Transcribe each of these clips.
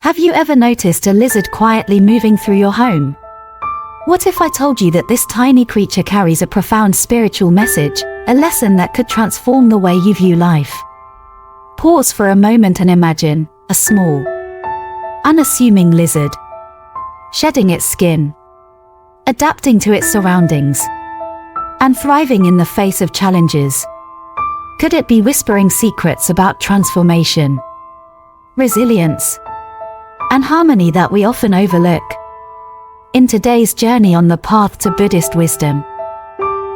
Have you ever noticed a lizard quietly moving through your home? What if I told you that this tiny creature carries a profound spiritual message, a lesson that could transform the way you view life? Pause for a moment and imagine a small, unassuming lizard, shedding its skin, adapting to its surroundings, and thriving in the face of challenges. Could it be whispering secrets about transformation, resilience, and harmony that we often overlook? In today's journey on the path to Buddhist wisdom,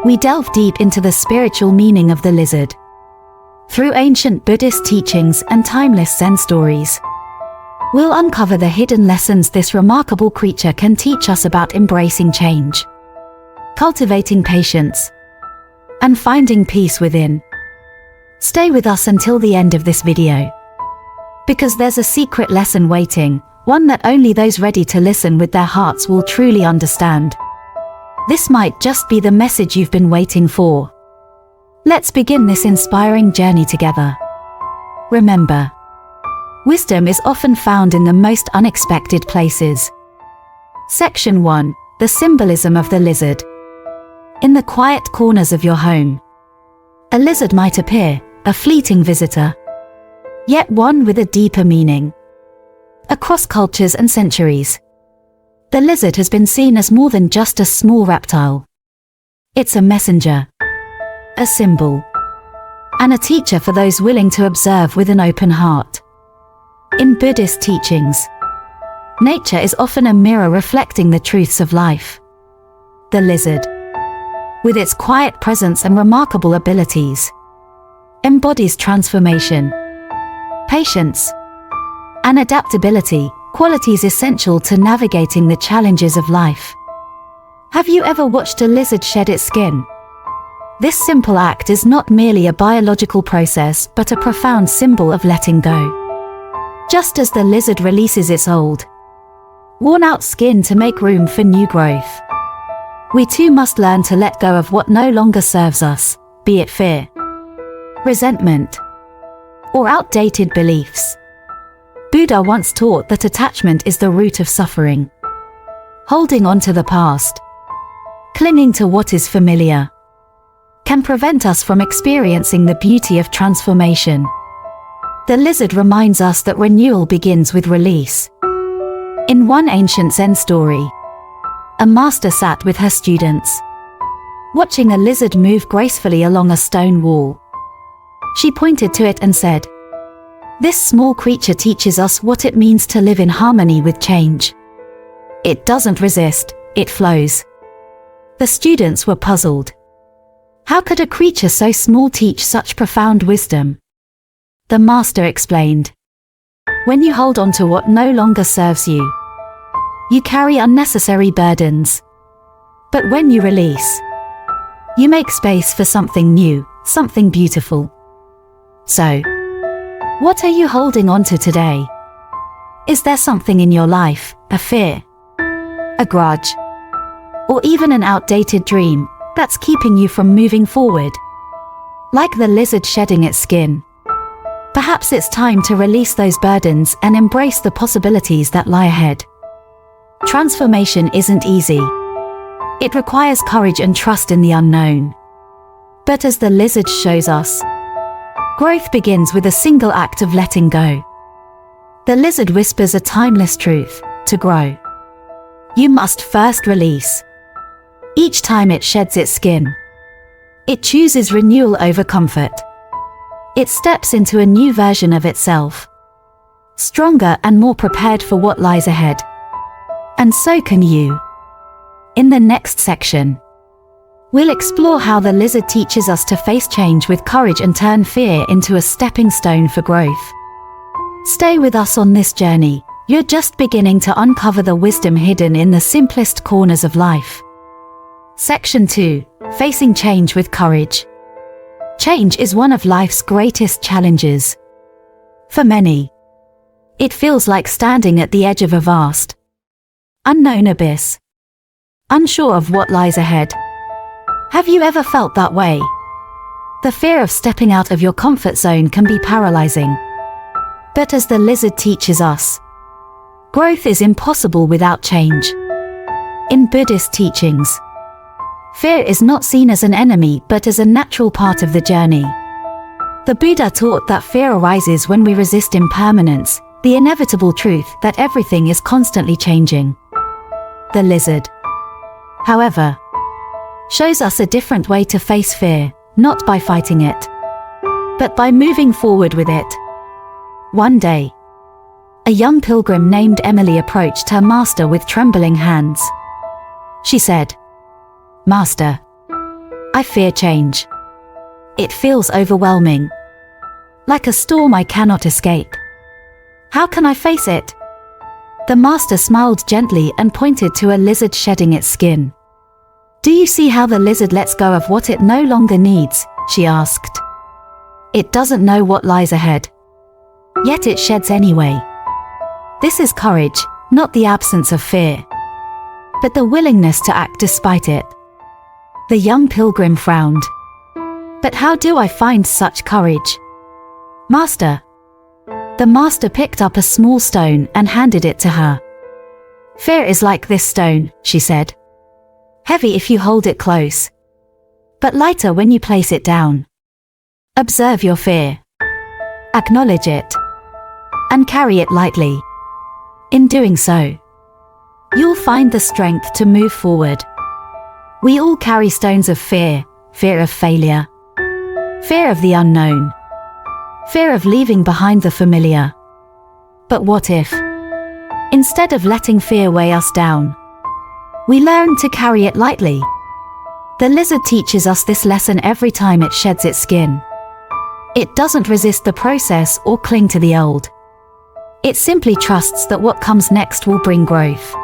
we delve deep into the spiritual meaning of the lizard. Through ancient Buddhist teachings and timeless Zen stories, we'll uncover the hidden lessons this remarkable creature can teach us about embracing change, cultivating patience, and finding peace within. Stay with us until the end of this video, because there's a secret lesson waiting, one that only those ready to listen with their hearts will truly understand. This might just be the message you've been waiting for. Let's begin this inspiring journey together. Remember, wisdom is often found in the most unexpected places. Section 1. The symbolism of the lizard. In the quiet corners of your home, a lizard might appear, a fleeting visitor, yet one with a deeper meaning. Across cultures and centuries, the lizard has been seen as more than just a small reptile. It's a messenger, a symbol, and a teacher for those willing to observe with an open heart. In Buddhist teachings, nature is often a mirror reflecting the truths of life. The lizard, with its quiet presence and remarkable abilities, embodies transformation, patience, and adaptability, qualities essential to navigating the challenges of life. Have you ever watched a lizard shed its skin? This simple act is not merely a biological process but a profound symbol of letting go. Just as the lizard releases its old, worn-out skin to make room for new growth, we too must learn to let go of what no longer serves us, be it fear, resentment, or outdated beliefs. Buddha once taught that attachment is the root of suffering. Holding on to the past, clinging to what is familiar, can prevent us from experiencing the beauty of transformation. The lizard reminds us that renewal begins with release. In one ancient Zen story, a master sat with her students, watching a lizard move gracefully along a stone wall. She pointed to it and said, "This small creature teaches us what it means to live in harmony with change. It doesn't resist, it flows." The students were puzzled. How could a creature so small teach such profound wisdom? The master explained, "When you hold on to what no longer serves you, you carry unnecessary burdens. But when you release, you make space for something new, something beautiful." So, what are you holding on to today? Is there something in your life, a fear, a grudge, or even an outdated dream, that's keeping you from moving forward? Like the lizard shedding its skin, perhaps it's time to release those burdens and embrace the possibilities that lie ahead. Transformation isn't easy. It requires courage and trust in the unknown. But as the lizard shows us, growth begins with a single act of letting go. The lizard whispers a timeless truth: to grow, you must first release. Each time it sheds its skin, it chooses renewal over comfort. It steps into a new version of itself, stronger and more prepared for what lies ahead. And so can you. In the next section, we'll explore how the lizard teaches us to face change with courage and turn fear into a stepping stone for growth. Stay with us on this journey. You're just beginning to uncover the wisdom hidden in the simplest corners of life. Section 2. Facing change with courage. Change is one of life's greatest challenges. For many, it feels like standing at the edge of a vast, unknown abyss, unsure of what lies ahead. Have you ever felt that way? The fear of stepping out of your comfort zone can be paralyzing. But as the lizard teaches us, Growth is impossible without change. In Buddhist teachings, fear is not seen as an enemy but as a natural part of the journey. The Buddha taught that fear arises when we resist impermanence, the inevitable truth that everything is constantly changing. The lizard, however, shows us a different way to face fear, not by fighting it, but by moving forward with it. One day, a young pilgrim named Emily approached her master with trembling hands. She said, "Master, I fear change. It feels overwhelming. Like a storm I cannot escape. How can I face it?" The master smiled gently and pointed to a lizard shedding its skin. "Do you see how the lizard lets go of what it no longer needs?" she asked. "It doesn't know what lies ahead. Yet it sheds anyway. This is courage, not the absence of fear, but the willingness to act despite it." The young pilgrim frowned. "But how do I find such courage, Master?" The master picked up a small stone and handed it to her. "Fear is like this stone," she said. "Heavy if you hold it close, but lighter when you place it down. Observe your fear, acknowledge it, and carry it lightly. In doing so, you'll find the strength to move forward." We all carry stones of fear: fear of failure, fear of the unknown, fear of leaving behind the familiar. But what if, instead of letting fear weigh us down, we learn to carry it lightly? The lizard teaches us this lesson every time it sheds its skin. It doesn't resist the process or cling to the old. It simply trusts that what comes next will bring growth.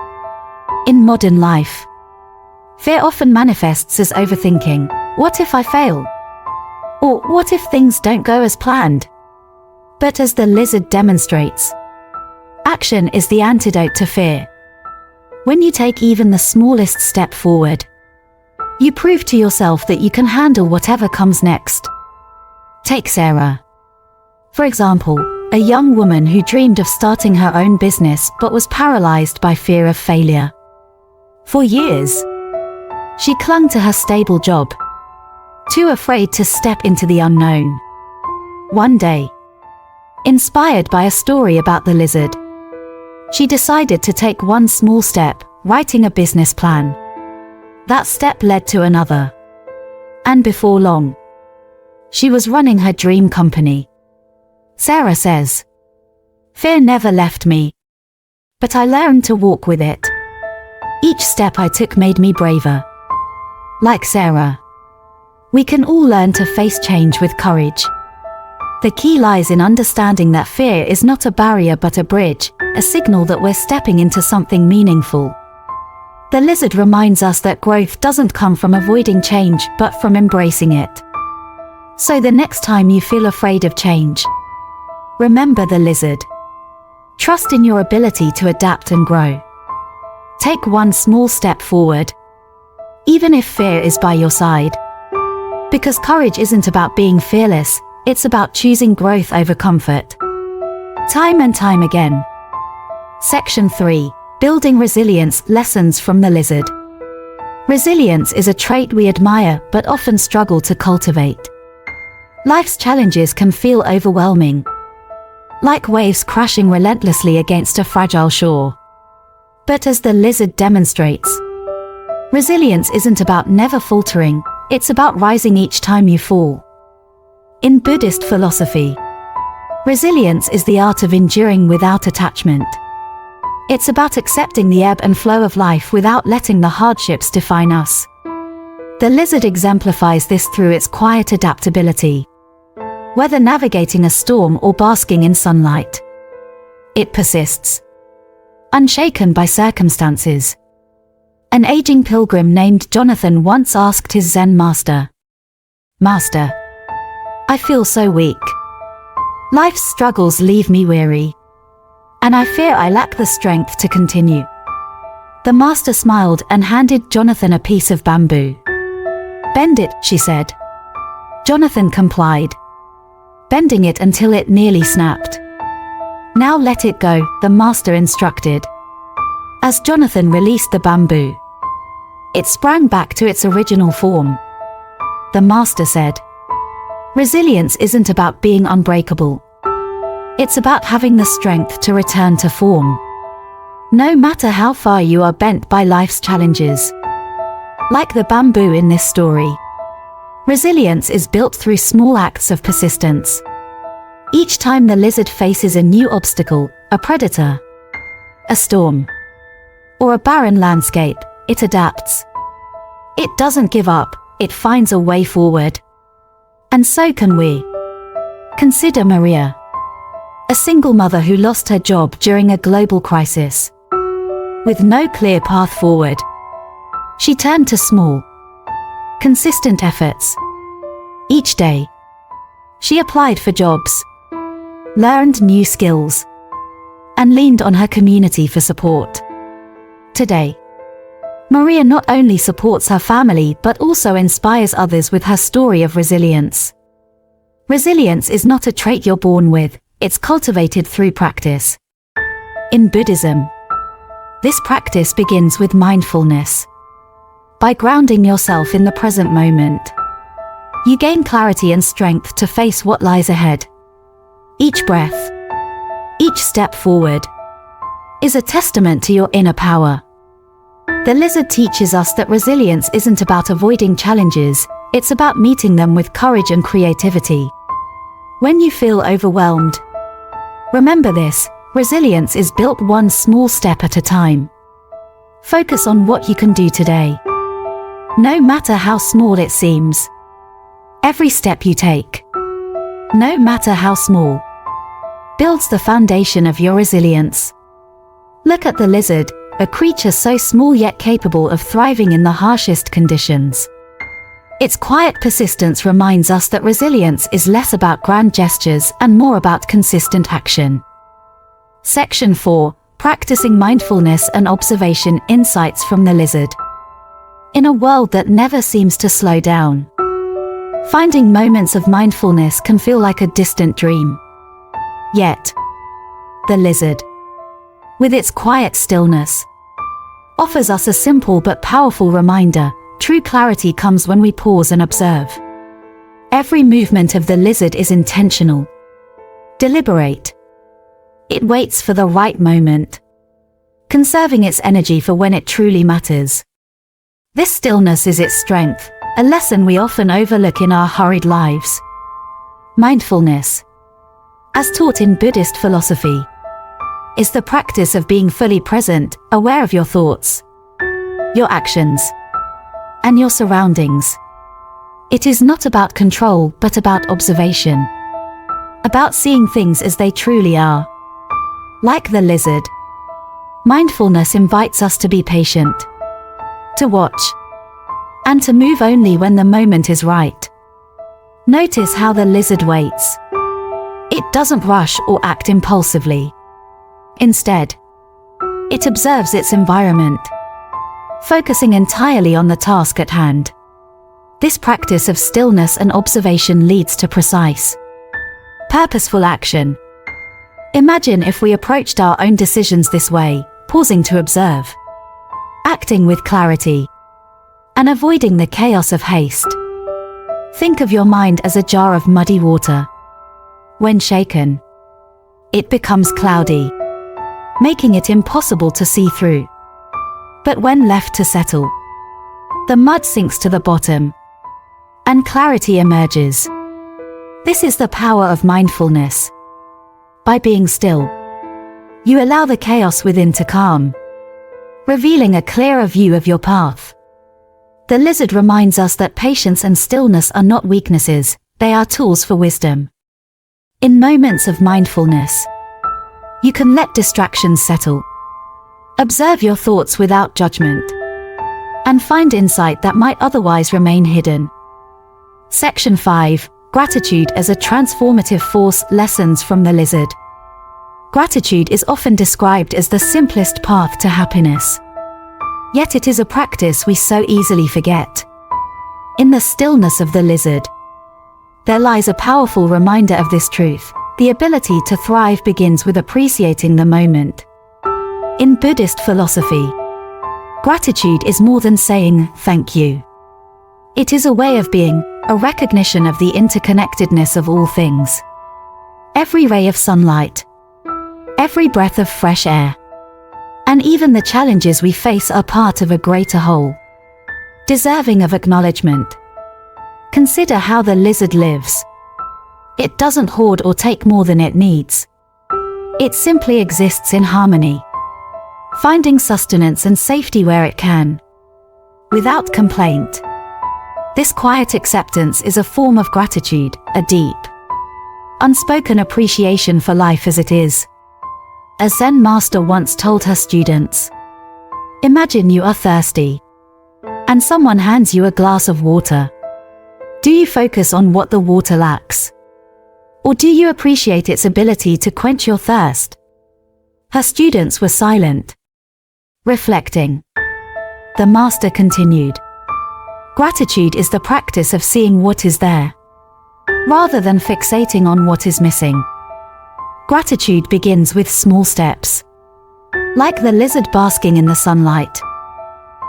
In modern life, fear often manifests as overthinking. What if I fail? Or what if things don't go as planned? But as the lizard demonstrates, action is the antidote to fear. When you take even the smallest step forward, you prove to yourself that you can handle whatever comes next. Take Sarah, for example, a young woman who dreamed of starting her own business but was paralyzed by fear of failure. For years, she clung to her stable job, too afraid to step into the unknown. One day, inspired by a story about the lizard, she decided to take one small step, writing a business plan. That step led to another, and before long, she was running her dream company. Sarah says, "Fear never left me, but I learned to walk with it. Each step I took made me braver." Like Sarah, we can all learn to face change with courage. The key lies in understanding that fear is not a barrier but a bridge, a signal that we're stepping into something meaningful. The lizard reminds us that growth doesn't come from avoiding change but from embracing it. So the next time you feel afraid of change, remember the lizard. Trust in your ability to adapt and grow. Take one small step forward, even if fear is by your side. Because courage isn't about being fearless, it's about choosing growth over comfort. Time and time again. Section 3. Building resilience: lessons from the lizard. Resilience is a trait we admire but often struggle to cultivate. Life's challenges can feel overwhelming, like waves crashing relentlessly against a fragile shore. But as the lizard demonstrates, resilience isn't about never faltering, it's about rising each time you fall. In Buddhist philosophy, resilience is the art of enduring without attachment. It's about accepting the ebb and flow of life without letting the hardships define us. The lizard exemplifies this through its quiet adaptability. Whether navigating a storm or basking in sunlight, it persists, unshaken by circumstances. An aging pilgrim named Jonathan once asked his Zen master, "Master, I feel so weak. Life's struggles leave me weary, and I fear I lack the strength to continue." The master smiled and handed Jonathan a piece of bamboo. "Bend it," she said. Jonathan complied, bending it until it nearly snapped. Now let it go, the master instructed. As Jonathan released the bamboo, it sprang back to its original form. The master said, "Resilience isn't about being unbreakable. It's about having the strength to return to form, no matter how far you are bent by life's challenges." Like the bamboo in this story, resilience is built through small acts of persistence. Each time the lizard faces a new obstacle, a predator, a storm, or a barren landscape, it adapts. It doesn't give up, it finds a way forward. And so can we. Consider Maria, a single mother who lost her job during a global crisis. With no clear path forward, she turned to small, consistent efforts. Each day, she applied for jobs, learned new skills, and leaned on her community for support. Today, Maria not only supports her family but also inspires others with her story of resilience. Resilience is not a trait you're born with, it's cultivated through practice. In Buddhism, this practice begins with mindfulness. By grounding yourself in the present moment, you gain clarity and strength to face what lies ahead. Each breath, each step forward, is a testament to your inner power. The lizard teaches us that resilience isn't about avoiding challenges, it's about meeting them with courage and creativity. When you feel overwhelmed, remember this: resilience is built one small step at a time. Focus on what you can do today, no matter how small it seems. Every step you take, no matter how small, builds the foundation of your resilience. Look at the lizard, a creature so small yet capable of thriving in the harshest conditions. Its quiet persistence reminds us that resilience is less about grand gestures and more about consistent action. Section 4. Practicing mindfulness and observation. Insights from the lizard. In a world that never seems to slow down, finding moments of mindfulness can feel like a distant dream. Yet, the lizard, with its quiet stillness, offers us a simple but powerful reminder: true clarity comes when we pause and observe. Every movement of the lizard is intentional, deliberate. It waits for the right moment, conserving its energy for when it truly matters. This stillness is its strength, a lesson we often overlook in our hurried lives. Mindfulness, as taught in Buddhist philosophy, is the practice of being fully present, aware of your thoughts, your actions, and your surroundings. It is not about control, but about observation. About seeing things as they truly are. Like the lizard, mindfulness invites us to be patient, to watch, and to move only when the moment is right. Notice how the lizard waits. It doesn't rush or act impulsively. Instead, it observes its environment, focusing entirely on the task at hand. This practice of stillness and observation leads to precise, purposeful action. Imagine if we approached our own decisions this way, pausing to observe, acting with clarity, and avoiding the chaos of haste. Think of your mind as a jar of muddy water. When shaken, it becomes cloudy, making it impossible to see through. But when left to settle, the mud sinks to the bottom, and clarity emerges. This is the power of mindfulness. By being still, you allow the chaos within to calm, revealing a clearer view of your path. The lizard reminds us that patience and stillness are not weaknesses, they are tools for wisdom. In moments of mindfulness, you can let distractions settle, observe your thoughts without judgment, and find insight that might otherwise remain hidden. Section 5. Gratitude as a transformative force. Lessons from the lizard. Gratitude is often described as the simplest path to happiness. Yet it is a practice we so easily forget. In the stillness of the lizard, there lies a powerful reminder of this truth. The ability to thrive begins with appreciating the moment. In Buddhist philosophy, gratitude is more than saying thank you. It is a way of being, a recognition of the interconnectedness of all things. Every ray of sunlight, every breath of fresh air, and even the challenges we face are part of a greater whole, deserving of acknowledgement. Consider how the lizard lives. It doesn't hoard or take more than it needs. It simply exists in harmony, finding sustenance and safety where it can, without complaint. This quiet acceptance is a form of gratitude, a deep, unspoken appreciation for life as it is. A Zen master once told her students, "Imagine you are thirsty, and someone hands you a glass of water. Do you focus on what the water lacks? Or do you appreciate its ability to quench your thirst?" Her students were silent, reflecting. The master continued, "Gratitude is the practice of seeing what is there, rather than fixating on what is missing. Gratitude begins with small steps. Like the lizard basking in the sunlight,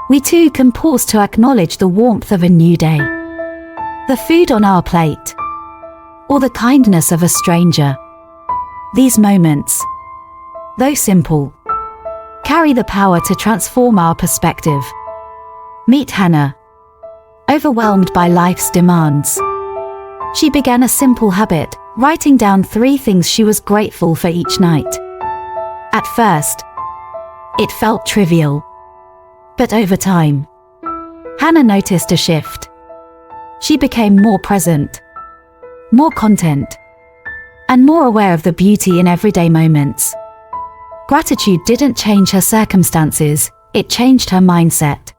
we too can pause to acknowledge the warmth of a new day, the food on our plate, or the kindness of a stranger. These moments, though simple, carry the power to transform our perspective. Meet Hannah. Overwhelmed by life's demands, she began a simple habit, writing down 3 things she was grateful for each night. At first, it felt trivial. But over time, Hannah noticed a shift. She became more present, more content, and more aware of the beauty in everyday moments. Gratitude didn't change her circumstances, it changed her mindset.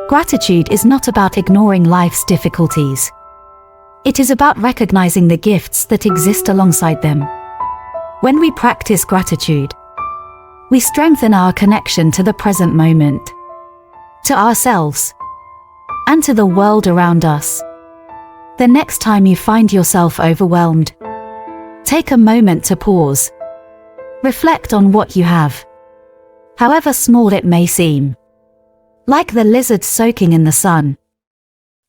Gratitude is not about ignoring life's difficulties. It is about recognizing the gifts that exist alongside them. When we practice gratitude, we strengthen our connection to the present moment, to ourselves, and to the world around us. The next time you find yourself overwhelmed, take a moment to pause. Reflect on what you have, however small it may seem. Like the lizard soaking in the sun,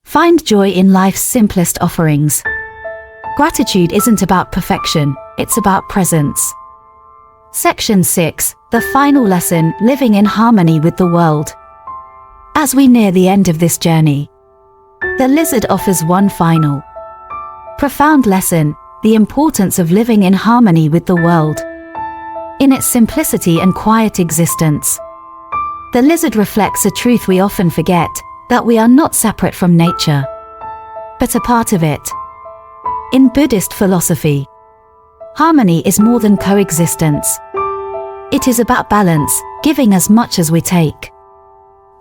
find joy in life's simplest offerings. Gratitude isn't about perfection, it's about presence. Section 6, the final lesson, living in harmony with the world. As we near the end of this journey, the lizard offers one final, profound lesson, the importance of living in harmony with the world. In its simplicity and quiet existence, the lizard reflects a truth we often forget, that we are not separate from nature, but a part of it. In Buddhist philosophy, harmony is more than coexistence. It is about balance, giving as much as we take,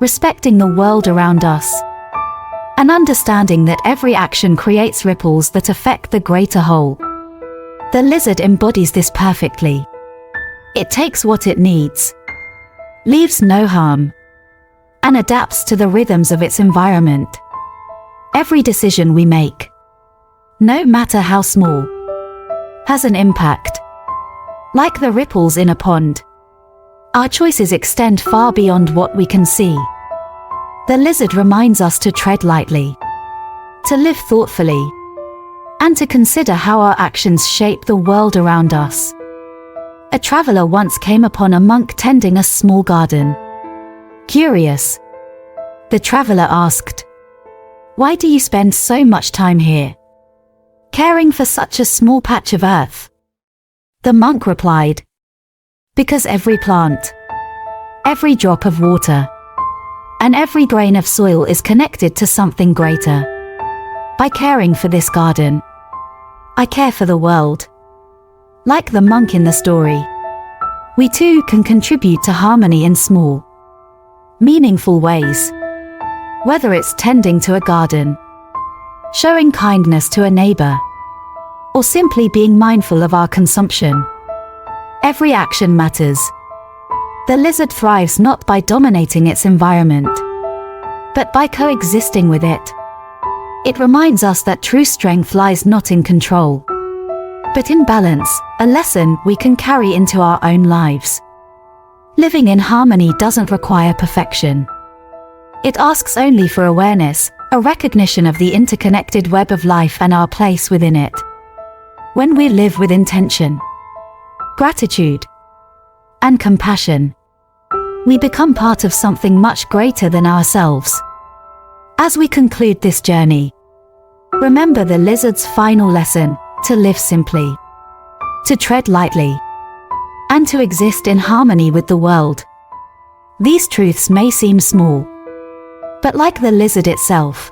respecting the world around us, and understanding that every action creates ripples that affect the greater whole. The lizard embodies this perfectly. It takes what it needs, leaves no harm, and adapts to the rhythms of its environment. Every decision we make, no matter how small, has an impact. Like the ripples in a pond, our choices extend far beyond what we can see. The lizard reminds us to tread lightly, to live thoughtfully, and to consider how our actions shape the world around us. A traveler once came upon a monk tending a small garden. Curious, the traveler asked, "Why do you spend so much time here, caring for such a small patch of earth?" The monk replied, "Because every plant, every drop of water, and every grain of soil is connected to something greater. By caring for this garden, I care for the world." Like the monk in the story, we too can contribute to harmony in small, meaningful ways. Whether it's tending to a garden, showing kindness to a neighbor, or simply being mindful of our consumption, every action matters. The lizard thrives not by dominating its environment, but by coexisting with it. It reminds us that true strength lies not in control, but in balance, a lesson we can carry into our own lives. Living in harmony doesn't require perfection. It asks only for awareness, a recognition of the interconnected web of life and our place within it. When we live with intention, gratitude, and compassion, we become part of something much greater than ourselves. As we conclude this journey, remember the lizard's final lesson: to live simply, to tread lightly, and to exist in harmony with the world. These truths may seem small, but like the lizard itself,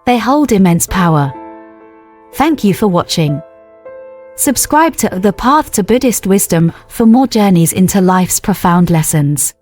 they hold immense power. Thank you for watching. Subscribe to The Path to Buddhist Wisdom for more journeys into life's profound lessons.